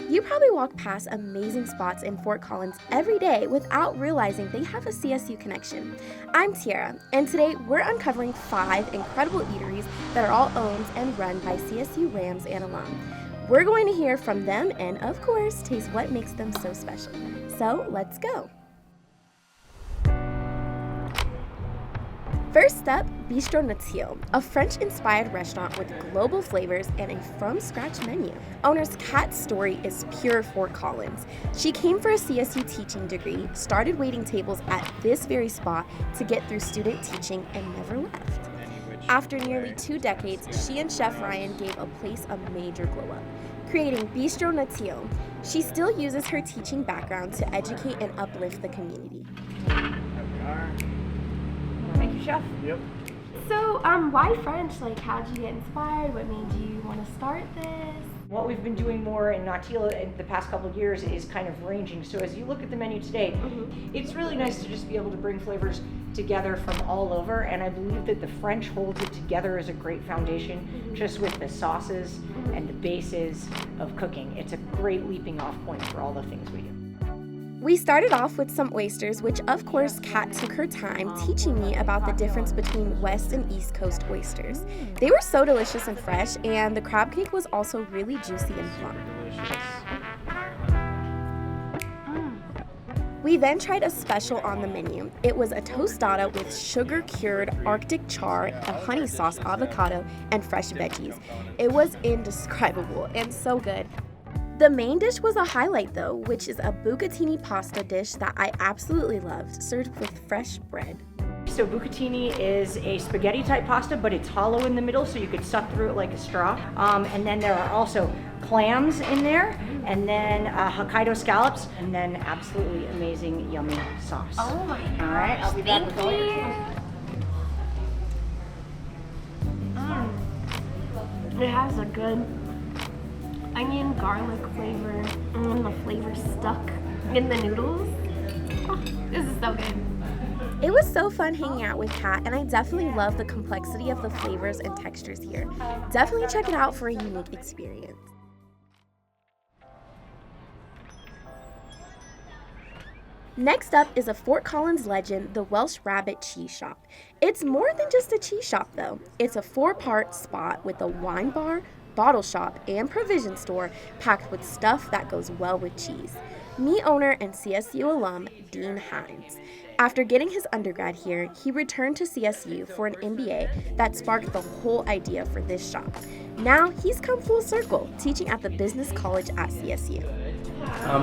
You probably walk past amazing spots in Fort Collins every day without realizing they have a CSU connection. I'm Tiaira, and today we're uncovering 5 incredible eateries that are all owned and run by CSU Rams and alum. We're going to hear from them and, of course, taste what makes them so special. So, let's go. First up, Bistro Nautile, a French-inspired restaurant with global flavors and a from-scratch menu. Owner's Kat's story is pure Fort Collins. She came for a CSU teaching degree, started waiting tables at this very spot to get through student teaching, and never left. After nearly 2 decades, she and Chef Ryan gave a place a major glow-up, creating Bistro Nautile. She still uses her teaching background to educate and uplift the community. Thank you, Chef. Yep. So, why French? How did you get inspired? What made you want to start this? What we've been doing more in Nautile in the past couple of years is kind of ranging. So as you look at the menu today, it's really nice to just be able to bring flavors together from all over. And I believe that the French holds it together as a great foundation, just with the sauces and the bases of cooking. It's a great leaping off point for all the things we do. We started off with some oysters, which of course Kat took her time teaching me about the difference between West and East Coast oysters. They were so delicious and fresh, and the crab cake was also really juicy and plump. We then tried a special on the menu. It was a tostada with sugar-cured Arctic char, a honey sauce avocado, and fresh veggies. It was indescribable and so good. The main dish was a highlight though, which is a bucatini pasta dish that I absolutely loved, served with fresh bread. So bucatini is a spaghetti type pasta, but it's hollow in the middle so you could suck through it like a straw. And then there are also clams in there, and then Hokkaido scallops, and then absolutely amazing yummy sauce. Oh my gosh. All right, I'll be back with all your It has a good onion garlic flavor, and the flavor stuck in the noodles. Oh, this is so good. It was so fun hanging out with Kat, and I definitely love the complexity of the flavors and textures here. Definitely check it out for a unique experience. Next up is a Fort Collins legend, the Welsh Rabbit Cheese Shop. It's more than just a cheese shop though. It's a 4-part spot with a wine bar, bottle shop, and provision store packed with stuff that goes well with cheese. Meet owner and CSU alum, Dean Hines. After getting his undergrad here, he returned to CSU for an MBA that sparked the whole idea for this shop. Now he's come full circle, teaching at the business college at CSU.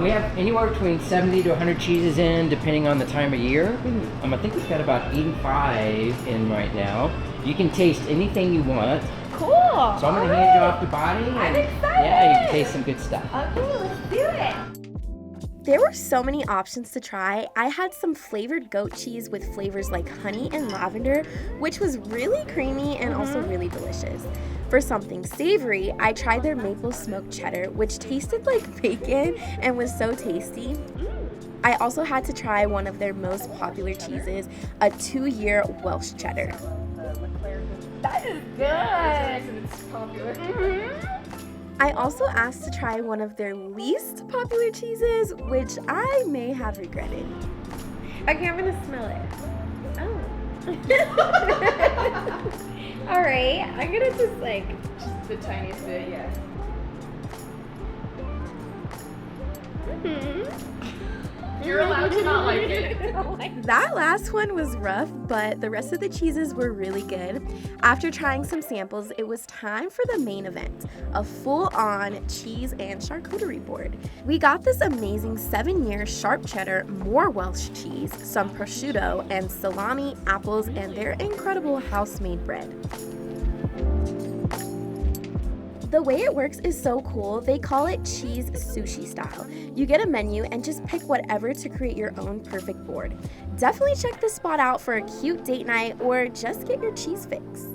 We have anywhere between 70 to 100 cheeses in, depending on the time of year. I think we've got about 85 in right now. You can taste anything you want. Cool. So I'm going to hand you off to Bonnie. I'm excited. Yeah, you can taste some good stuff. Okay, let's do it. There were so many options to try. I had some flavored goat cheese with flavors like honey and lavender, which was really creamy and also really delicious. For something savory, I tried their maple smoked cheddar, which tasted like bacon and was so tasty. I also had to try one of their most popular cheeses, a 2-year Welsh cheddar. That is good. It's popular. I also asked to try one of their least popular cheeses, which I may have regretted. Okay, I'm gonna smell it. Oh. All right, I'm gonna just Just the tiniest bit, yeah. You're allowed to not like it. That last one was rough, but the rest of the cheeses were really good. After trying some samples, it was time for the main event, a full-on cheese and charcuterie board. We got this amazing 7-year sharp cheddar, more Welsh cheese, some prosciutto, and salami, apples, and their incredible house-made bread. The way it works is so cool. They call it cheese sushi style. You get a menu and just pick whatever to create your own perfect board. Definitely check this spot out for a cute date night or just get your cheese fix.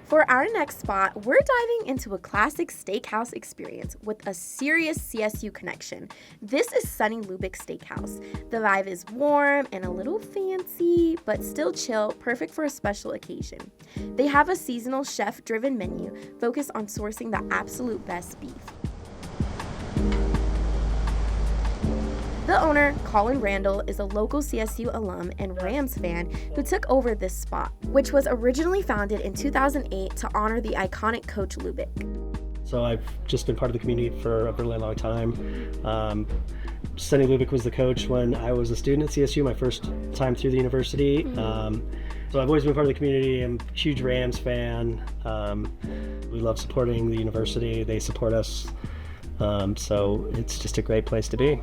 For our next spot, we're diving into a classic steakhouse experience with a serious CSU connection. This is Sonny Lubick Steakhouse. The vibe is warm and a little fancy, but still chill, perfect for a special occasion. They have a seasonal chef-driven menu focused on sourcing the absolute best beef. The owner, Colin Randall, is a local CSU alum and Rams fan who took over this spot, which was originally founded in 2008 to honor the iconic coach Lubick. So I've just been part of the community for a really long time. Sonny Lubick was the coach when I was a student at CSU, my first time through the university. So I've always been part of the community. I'm a huge Rams fan. We love supporting the university. They support us. So it's just a great place to be.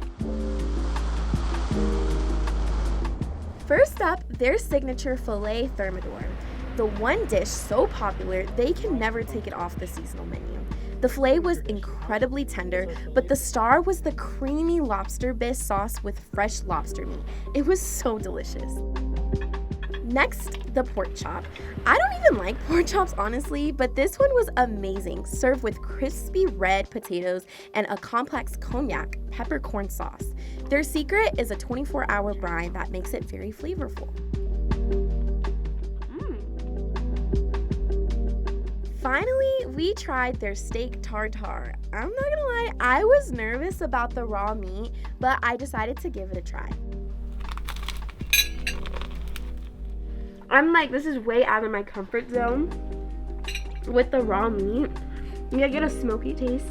First up, their signature filet thermidor. The one dish so popular, they can never take it off the seasonal menu. The filet was incredibly tender, but the star was the creamy lobster bisque sauce with fresh lobster meat. It was so delicious. Next, the pork chop. I don't even like pork chops, honestly, but this one was amazing, served with crispy red potatoes and a complex cognac peppercorn sauce. Their secret is a 24-hour brine that makes it very flavorful. Finally, we tried their steak tartare. I'm not gonna lie, I was nervous about the raw meat, but I decided to give it a try. I'm like, this is way out of my comfort zone with the raw meat. You get a smoky taste.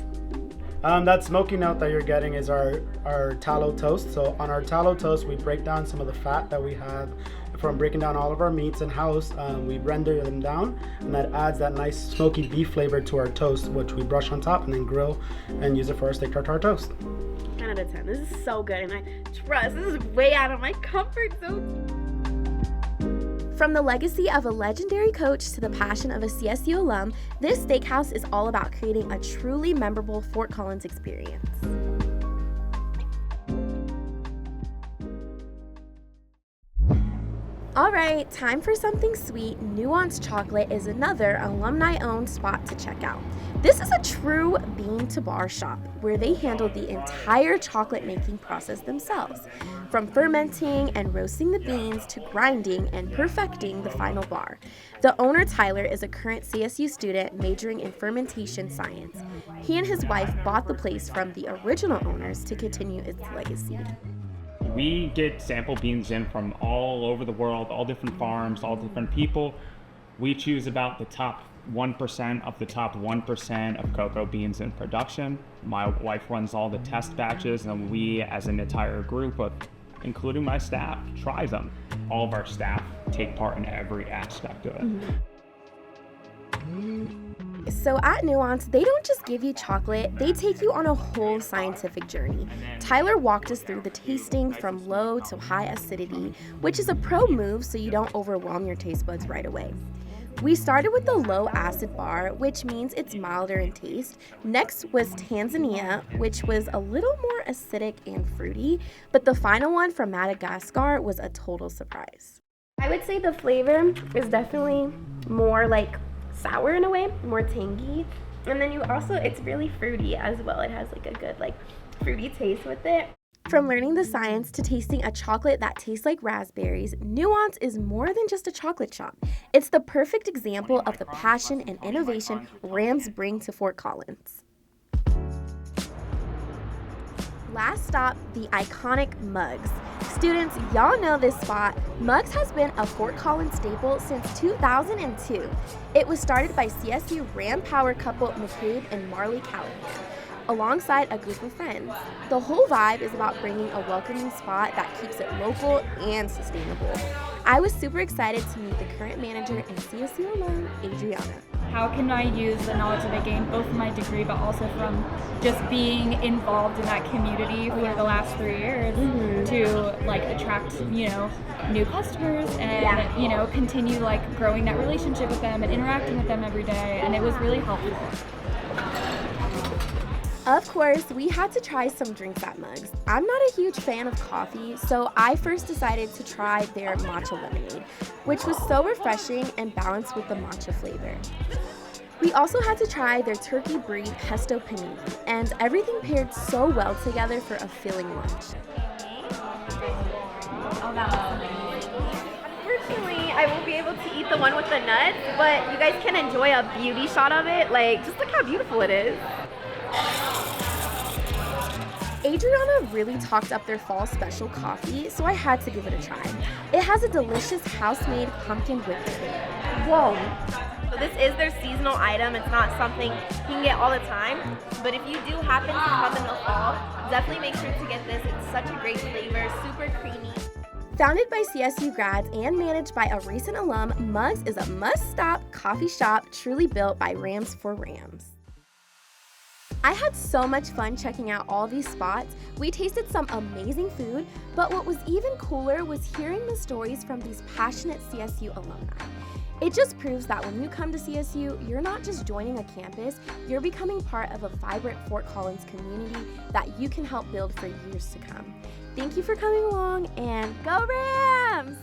That smoky note that you're getting is our tallow toast. So on our tallow toast, we break down some of the fat that we have from breaking down all of our meats in-house. We render them down, and that adds that nice smoky beef flavor to our toast, which we brush on top and then grill and use it for our steak tartare toast. 10 out of 10. This is so good, and I trust this is way out of my comfort zone. From the legacy of a legendary coach to the passion of a CSU alum, this steakhouse is all about creating a truly memorable Fort Collins experience. All right, time for something sweet. Nuance Chocolate is another alumni-owned spot to check out. This is a true bean-to-bar shop where they handle the entire chocolate-making process themselves, from fermenting and roasting the beans to grinding and perfecting the final bar. The owner, Tyler, is a current CSU student majoring in fermentation science. He and his wife bought the place from the original owners to continue its legacy. We get sample beans in from all over the world, all different farms, all different people. We choose about the top 1% of the top 1% of cocoa beans in production. My wife runs all the test batches, and we, as an entire group of, including my staff, try them. All of our staff take part in every aspect of it. So at Nuance, they don't just give you chocolate, they take you on a whole scientific journey. Tyler walked us through the tasting from low to high acidity, which is a pro move so you don't overwhelm your taste buds right away. We started with the low acid bar, which means it's milder in taste. Next was Tanzania, which was a little more acidic and fruity, but the final one from Madagascar was a total surprise. I would say the flavor is definitely more like sour in a way, more tangy. And then it's really fruity as well. It has like a good fruity taste with it. From learning the science to tasting a chocolate that tastes like raspberries, Nuance is more than just a chocolate shop. It's the perfect example of the passion and innovation Rams bring to Fort Collins. Last stop, the iconic Mugs. Students, y'all know this spot. Mugs has been a Fort Collins staple since 2002. It was started by CSU Ram power couple McCabe and Marley Callahan, alongside a group of friends. The whole vibe is about bringing a welcoming spot that keeps it local and sustainable. I was super excited to meet the current manager and CSU alum, Adriana. How can I use the knowledge that I gained both from my degree but also from just being involved in that community for the last 3 years to attract, new customers and, continue growing that relationship with them and interacting with them every day, and it was really helpful. Of course, we had to try some drinks at Mugs. I'm not a huge fan of coffee, so I first decided to try their matcha lemonade, which was so refreshing and balanced with the matcha flavor. We also had to try their turkey brie pesto panini, and everything paired so well together for a filling lunch. Oh, that was amazing. Unfortunately, I won't be able to eat the one with the nuts, but you guys can enjoy a beauty shot of it. Like, just look how beautiful it is. Adriana really talked up their fall special coffee, so I had to give it a try. It has a delicious house-made pumpkin whipped cream. Whoa. So this is their seasonal item. It's not something you can get all the time, but if you do happen to come in the fall, definitely make sure to get this. It's such a great flavor, super creamy. Founded by CSU grads and managed by a recent alum, Mugs is a must-stop coffee shop truly built by Rams for Rams. I had so much fun checking out all these spots. We tasted some amazing food, but what was even cooler was hearing the stories from these passionate CSU alumni. It just proves that when you come to CSU, you're not just joining a campus, you're becoming part of a vibrant Fort Collins community that you can help build for years to come. Thank you for coming along, and go Rams!